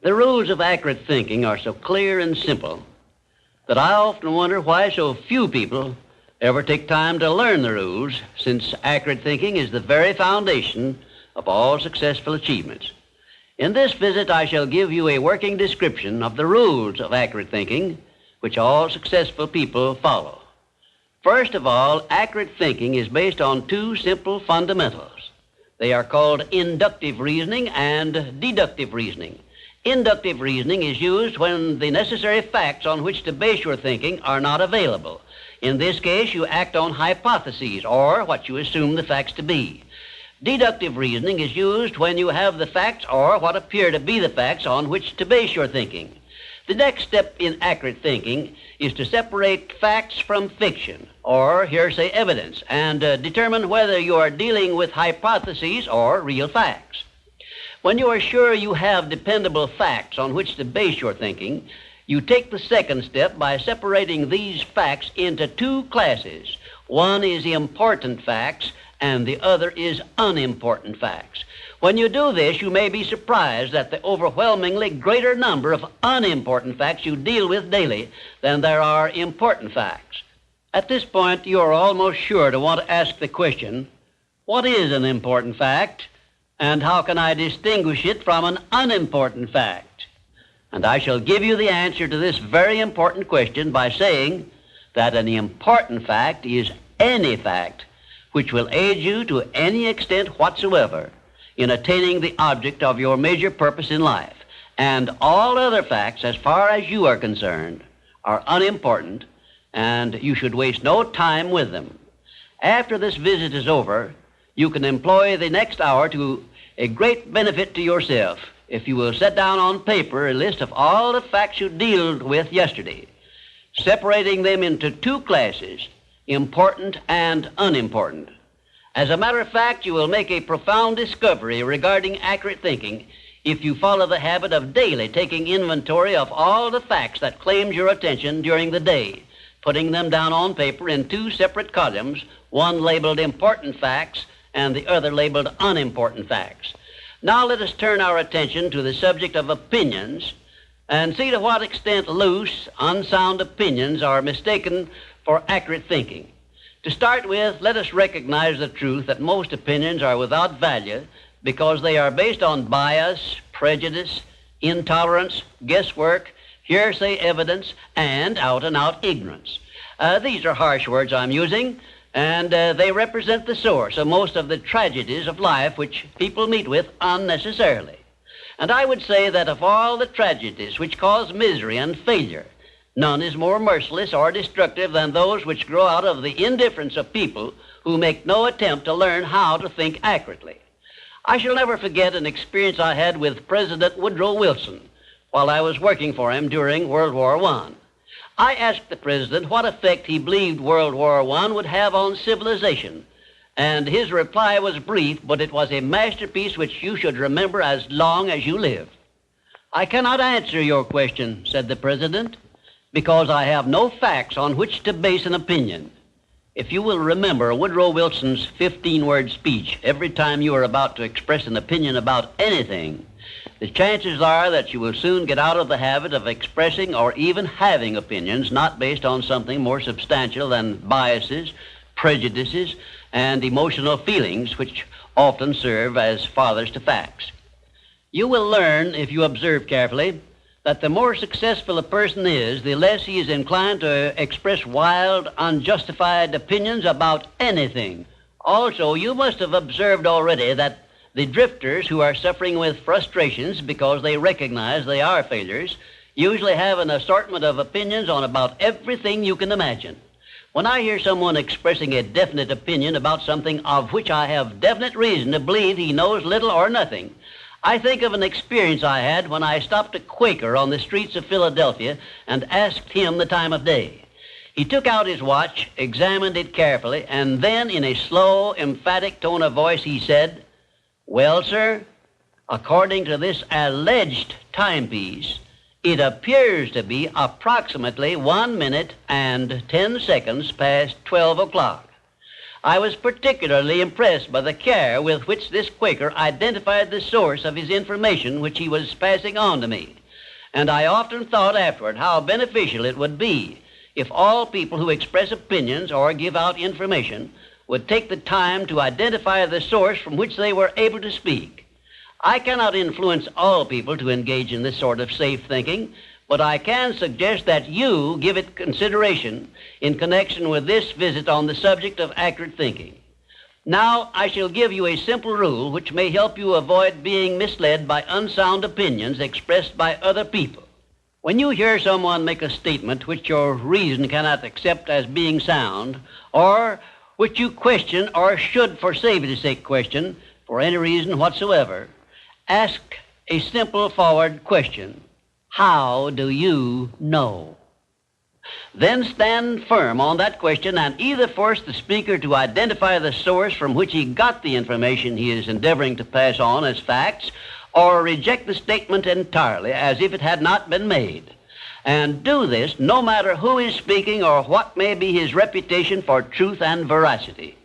The rules of accurate thinking are so clear and simple that I often wonder why so few people ever take time to learn the rules, since accurate thinking is the very foundation of all successful achievements. In this visit, I shall give you a working description of the rules of accurate thinking, which all successful people follow. First of all, accurate thinking is based on two simple fundamentals. They are called inductive reasoning and deductive reasoning. Inductive reasoning is used when the necessary facts on which to base your thinking are not available. In this case, you act on hypotheses, or what you assume the facts to be. Deductive reasoning is used when you have the facts, or what appear to be the facts, on which to base your thinking. The next step in accurate thinking is to separate facts from fiction, or hearsay evidence, and determine whether you are dealing with hypotheses or real facts. When you are sure you have dependable facts on which to base your thinking, you take the second step by separating these facts into two classes. One is important facts, and the other is unimportant facts. When you do this, you may be surprised at the overwhelmingly greater number of unimportant facts you deal with daily than there are important facts. At this point, you are almost sure to want to ask the question, what is an important fact, and how can I distinguish it from an unimportant fact? And I shall give you the answer to this very important question by saying that an important fact is any fact which will aid you to any extent whatsoever in attaining the object of your major purpose in life. And all other facts, as far as you are concerned, are unimportant, and you should waste no time with them. After this visit is over, you can employ the next hour to a great benefit to yourself if you will set down on paper a list of all the facts you dealt with yesterday, separating them into two classes, important and unimportant. As a matter of fact, you will make a profound discovery regarding accurate thinking if you follow the habit of daily taking inventory of all the facts that claimed your attention during the day, putting them down on paper in two separate columns, one labeled important facts and the other labeled unimportant facts. Now let us turn our attention to the subject of opinions and see to what extent loose, unsound opinions are mistaken for accurate thinking. To start with, let us recognize the truth that most opinions are without value because they are based on bias, prejudice, intolerance, guesswork, hearsay evidence, and out-and-out ignorance. These are harsh words I'm using, and they represent the source of most of the tragedies of life which people meet with unnecessarily. And I would say that of all the tragedies which cause misery and failure, none is more merciless or destructive than those which grow out of the indifference of people who make no attempt to learn how to think accurately. I shall never forget an experience I had with President Woodrow Wilson while I was working for him during World War I. I asked the President what effect he believed World War I would have on civilization, and his reply was brief, but it was a masterpiece which you should remember as long as you live. "I cannot answer your question," said the President, "because I have no facts on which to base an opinion." If you will remember Woodrow Wilson's 15-word speech every time you are about to express an opinion about anything, the chances are that you will soon get out of the habit of expressing or even having opinions not based on something more substantial than biases, prejudices, and emotional feelings which often serve as fathers to facts. You will learn, if you observe carefully, that the more successful a person is, the less he is inclined to express wild, unjustified opinions about anything. Also, you must have observed already that the drifters who are suffering with frustrations because they recognize they are failures usually have an assortment of opinions on about everything you can imagine. When I hear someone expressing a definite opinion about something of which I have definite reason to believe he knows little or nothing, I think of an experience I had when I stopped a Quaker on the streets of Philadelphia and asked him the time of day. He took out his watch, examined it carefully, and then in a slow, emphatic tone of voice he said, "Well, sir, according to this alleged timepiece, it appears to be approximately 1 minute and 10 seconds past 12 o'clock. I was particularly impressed by the care with which this Quaker identified the source of his information which he was passing on to me. And I often thought afterward how beneficial it would be if all people who express opinions or give out information would take the time to identify the source from which they were able to speak. I cannot influence all people to engage in this sort of safe thinking, but I can suggest that you give it consideration in connection with this visit on the subject of accurate thinking. Now, I shall give you a simple rule which may help you avoid being misled by unsound opinions expressed by other people. When you hear someone make a statement which your reason cannot accept as being sound, or which you question or should, for safety's sake, question for any reason whatsoever, ask a simple forward question. How do you know? Then stand firm on that question and either force the speaker to identify the source from which he got the information he is endeavoring to pass on as facts, or reject the statement entirely as if it had not been made. And do this no matter who is speaking or what may be his reputation for truth and veracity.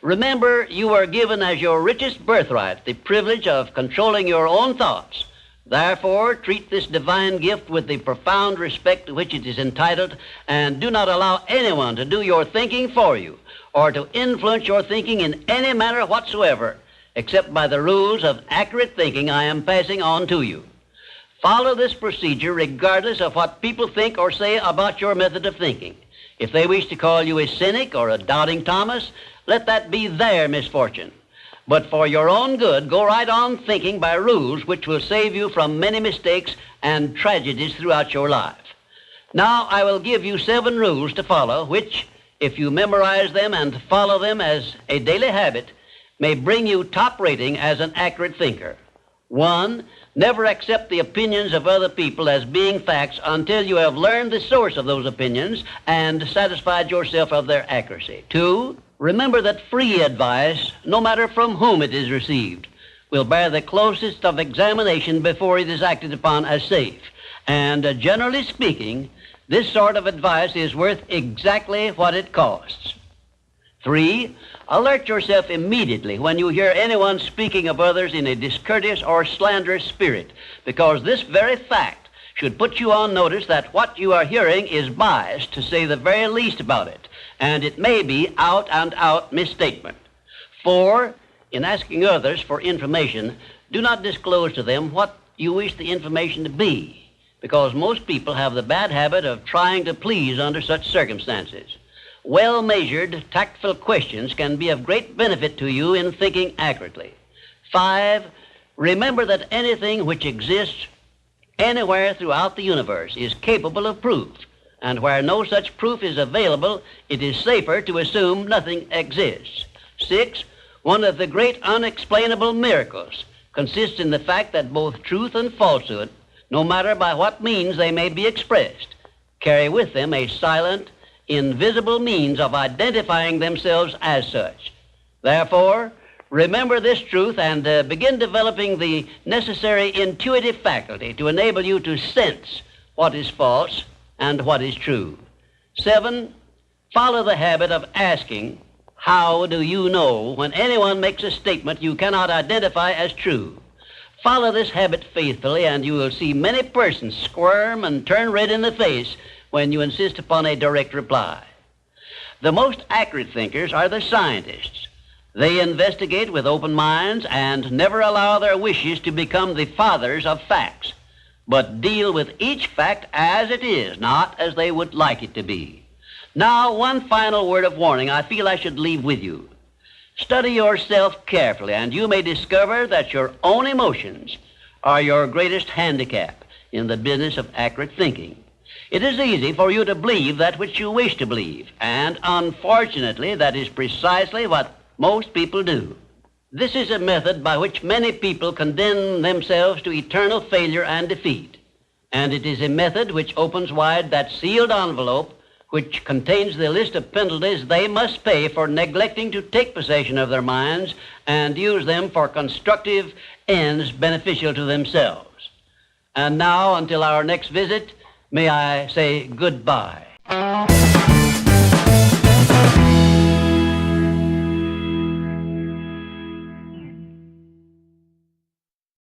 Remember, you are given as your richest birthright the privilege of controlling your own thoughts. Therefore, treat this divine gift with the profound respect to which it is entitled, and do not allow anyone to do your thinking for you or to influence your thinking in any manner whatsoever, except by the rules of accurate thinking I am passing on to you. Follow this procedure regardless of what people think or say about your method of thinking. If they wish to call you a cynic or a doubting Thomas, let that be their misfortune. But for your own good, go right on thinking by rules which will save you from many mistakes and tragedies throughout your life. Now I will give you 7 rules to follow, which, if you memorize them and follow them as a daily habit, may bring you top rating as an accurate thinker. 1, never accept the opinions of other people as being facts until you have learned the source of those opinions and satisfied yourself of their accuracy. 2, remember that free advice, no matter from whom it is received, will bear the closest of examination before it is acted upon as safe. And generally speaking, this sort of advice is worth exactly what it costs. 3, alert yourself immediately when you hear anyone speaking of others in a discourteous or slanderous spirit, because this very fact should put you on notice that what you are hearing is biased, to say the very least about it, and it may be out-and-out misstatement. 4, in asking others for information, do not disclose to them what you wish the information to be, because most people have the bad habit of trying to please under such circumstances. Well-measured, tactful questions can be of great benefit to you in thinking accurately. 5, remember that anything which exists anywhere throughout the universe is capable of proof, and where no such proof is available, it is safer to assume nothing exists. 6, one of the great unexplainable miracles consists in the fact that both truth and falsehood, no matter by what means they may be expressed, carry with them a silent, invisible means of identifying themselves as such. Therefore, remember this truth and begin developing the necessary intuitive faculty to enable you to sense what is false and what is true. 7, follow the habit of asking, how do you know, when anyone makes a statement you cannot identify as true. Follow this habit faithfully, and you will see many persons squirm and turn red in the face when you insist upon a direct reply. The most accurate thinkers are the scientists. They investigate with open minds and never allow their wishes to become the fathers of facts, but deal with each fact as it is, not as they would like it to be. Now, one final word of warning I feel I should leave with you. Study yourself carefully, and you may discover that your own emotions are your greatest handicap in the business of accurate thinking. It is easy for you to believe that which you wish to believe, and unfortunately, that is precisely what most people do. This is a method by which many people condemn themselves to eternal failure and defeat, and it is a method which opens wide that sealed envelope which contains the list of penalties they must pay for neglecting to take possession of their minds and use them for constructive ends beneficial to themselves. And now, until our next visit, may I say goodbye.